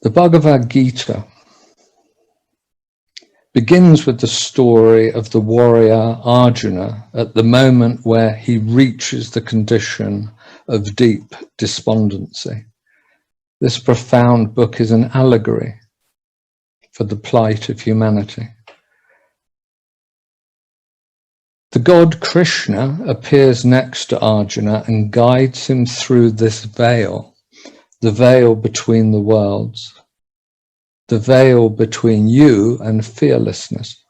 The Bhagavad Gita begins with the story of the warrior Arjuna at the moment where he reaches the condition of deep despondency. This profound book is an allegory for the plight of humanity. The god Krishna appears next to Arjuna and guides him through this veil, the veil between the worlds, the veil between you and fearlessness.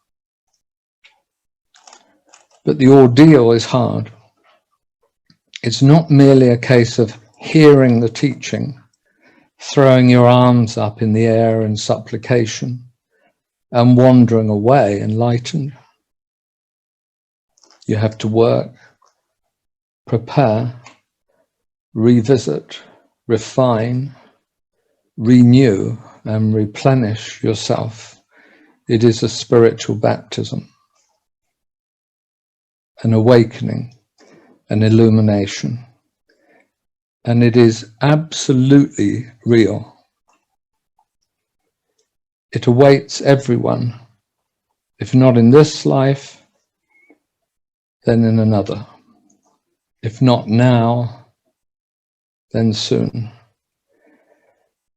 But the ordeal is hard. It's not merely a case of hearing the teaching, throwing your arms up in the air in supplication, and wandering away enlightened. You have to work, prepare, revisit, refine, renew, and replenish yourself. It is a spiritual baptism, an awakening, an illumination, and it is absolutely real. It awaits everyone, if not in this life, then in another. If not now, then soon.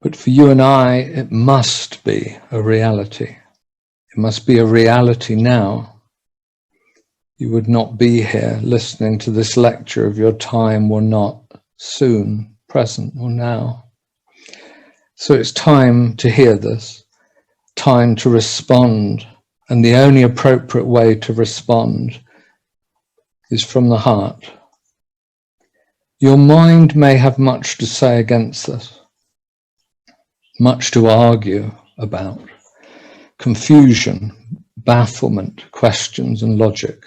But for you and I, it must be a reality. It must be a reality now. You would not be here listening to this lecture if your time were not soon, present, or now. So it's time to hear this, time to respond, and the only appropriate way to respond is from the heart. Your mind may have much to say against this, much to argue about, confusion, bafflement, questions, and logic.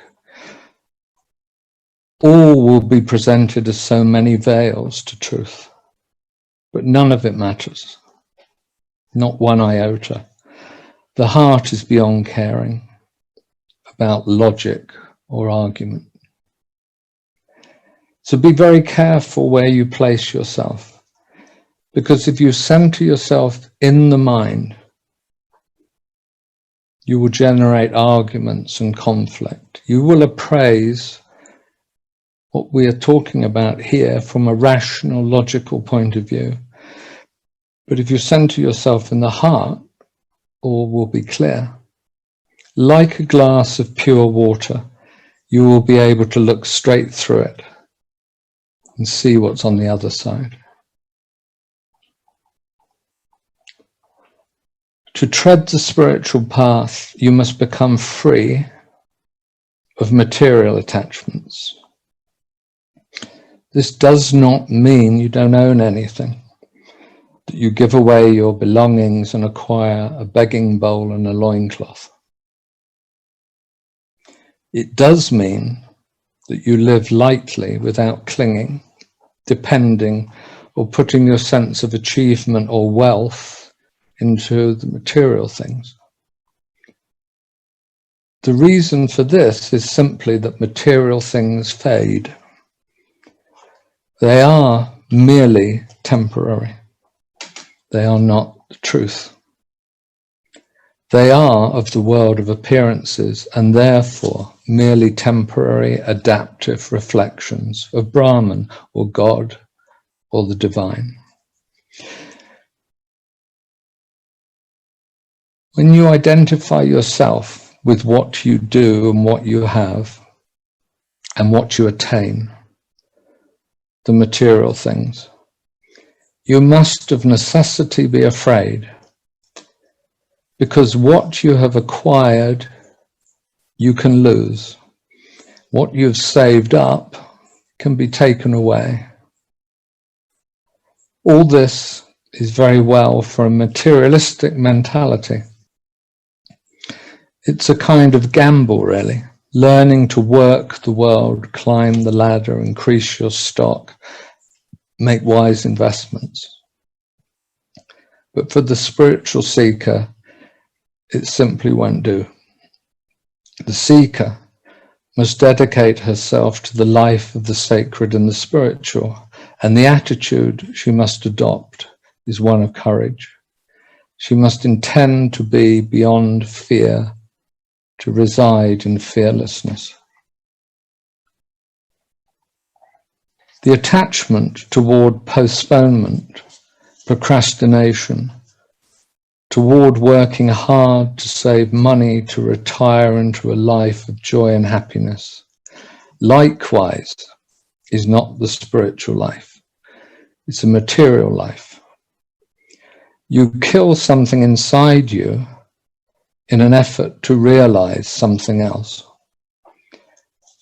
All will be presented as so many veils to truth, but none of it matters, not one iota. The heart is beyond caring about logic or argument. So be very careful where you place yourself, because if you center yourself in the mind, you will generate arguments and conflict. You will appraise what we are talking about here from a rational, logical point of view. But if you center yourself in the heart, all will be clear. Like a glass of pure water, you will be able to look straight through it and see what's on the other side. To tread the spiritual path, you must become free of material attachments. This does not mean you don't own anything, that you give away your belongings and acquire a begging bowl and a loincloth. It does mean that you live lightly without clinging, depending, or putting your sense of achievement or wealth into the material things. The reason for this is simply that material things fade. They are merely temporary. They are not the truth. They are of the world of appearances and therefore merely temporary adaptive reflections of Brahman or God or the divine. When you identify yourself with what you do and what you have and what you attain, the material things, you must of necessity be afraid, because what you have acquired, you can lose. What you've saved up can be taken away. All this is very well for a materialistic mentality. It's a kind of gamble, really, learning to work the world, climb the ladder, increase your stock, make wise investments. But for the spiritual seeker, it simply won't do. The seeker must dedicate herself to the life of the sacred and the spiritual, and the attitude she must adopt is one of courage. She must intend to be beyond fear, to reside in fearlessness. The attachment toward postponement, procrastination, toward working hard to save money to retire into a life of joy and happiness, likewise is not the spiritual life. It's a material life. You kill something inside you in an effort to realize something else.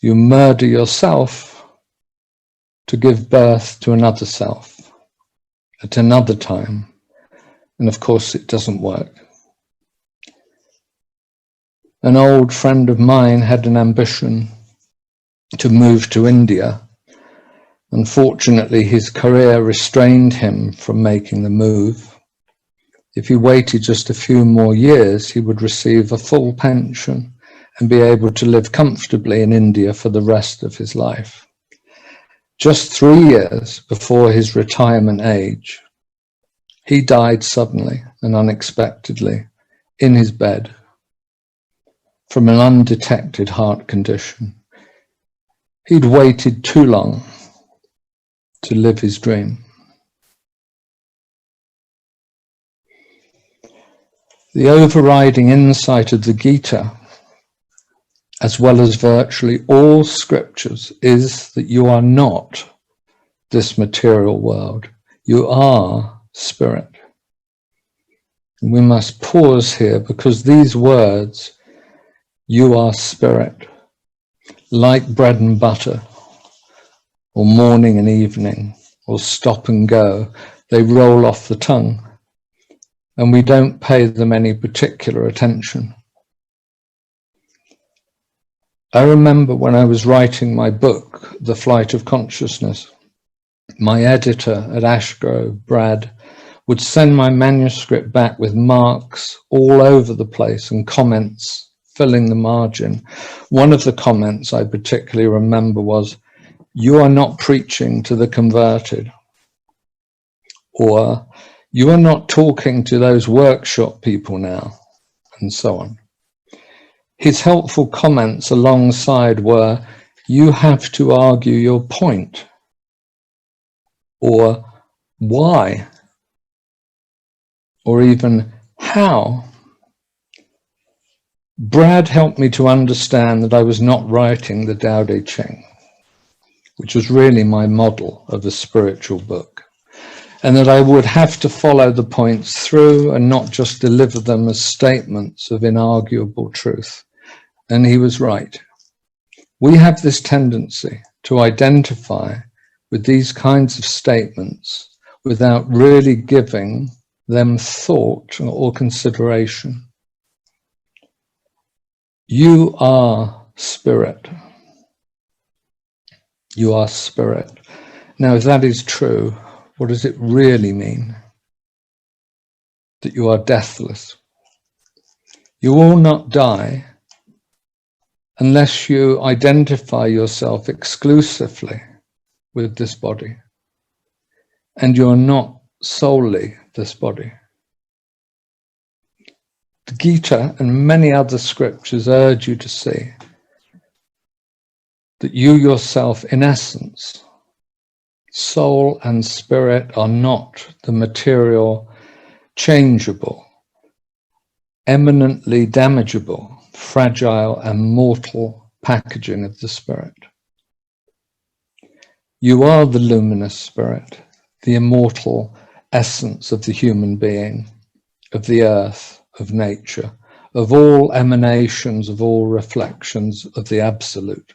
You murder yourself to give birth to another self at another time. And of course, it doesn't work. An old friend of mine had an ambition to move to India. Unfortunately, his career restrained him from making the move. If he waited just a few more years, he would receive a full pension and be able to live comfortably in India for the rest of his life. Just 3 years before his retirement age, he died suddenly and unexpectedly in his bed from an undetected heart condition. He'd waited too long to live his dream. The overriding insight of the Gita, as well as virtually all scriptures, is that you are not this material world. You are spirit. And we must pause here because these words, you are spirit, like bread and butter, or morning and evening, or stop and go, they roll off the tongue, and we don't pay them any particular attention. I remember when I was writing my book, The Flight of Consciousness, my editor at Ashgrove, Brad, would send my manuscript back with marks all over the place and comments filling the margin. One of the comments I particularly remember was, "You are not preaching to the converted," or "You are not talking to those workshop people now," and so on. His helpful comments alongside were, "You have to argue your point," or "Why?" or even "How?" Brad helped me to understand that I was not writing the Tao Te Ching, which was really my model of a spiritual book, and that I would have to follow the points through and not just deliver them as statements of inarguable truth. And he was right. We have this tendency to identify with these kinds of statements without really giving them thought or consideration. You are spirit. You are spirit. Now, if that is true, what does it really mean? That you are deathless. You will not die unless you identify yourself exclusively with this body. And you are not solely this body. The Gita and many other scriptures urge you to see that you yourself, in essence, soul and spirit, are not the material, changeable, eminently damageable, fragile and mortal packaging of the spirit. You are the luminous spirit, the immortal essence of the human being, of the earth, of nature, of all emanations, of all reflections of the absolute.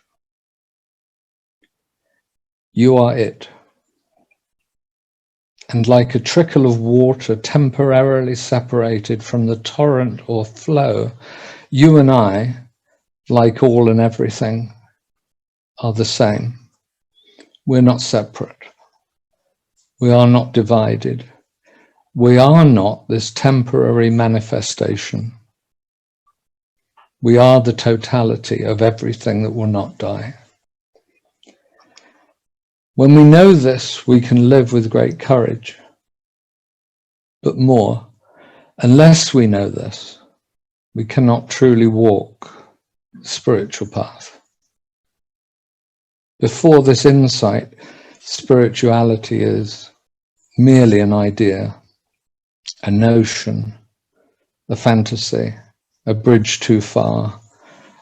You are it. And like a trickle of water temporarily separated from the torrent or flow, you and I, like all and everything, are the same. We're not separate. We are not divided. We are not this temporary manifestation. We are the totality of everything that will not die. When we know this, we can live with great courage, but more, Unless we know this, we cannot truly walk the spiritual path. Before this insight, spirituality is merely an idea, a notion, a fantasy, a bridge too far,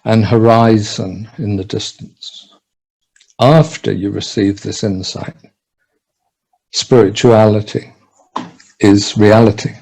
an horizon in the distance. After you receive this insight, spirituality is reality.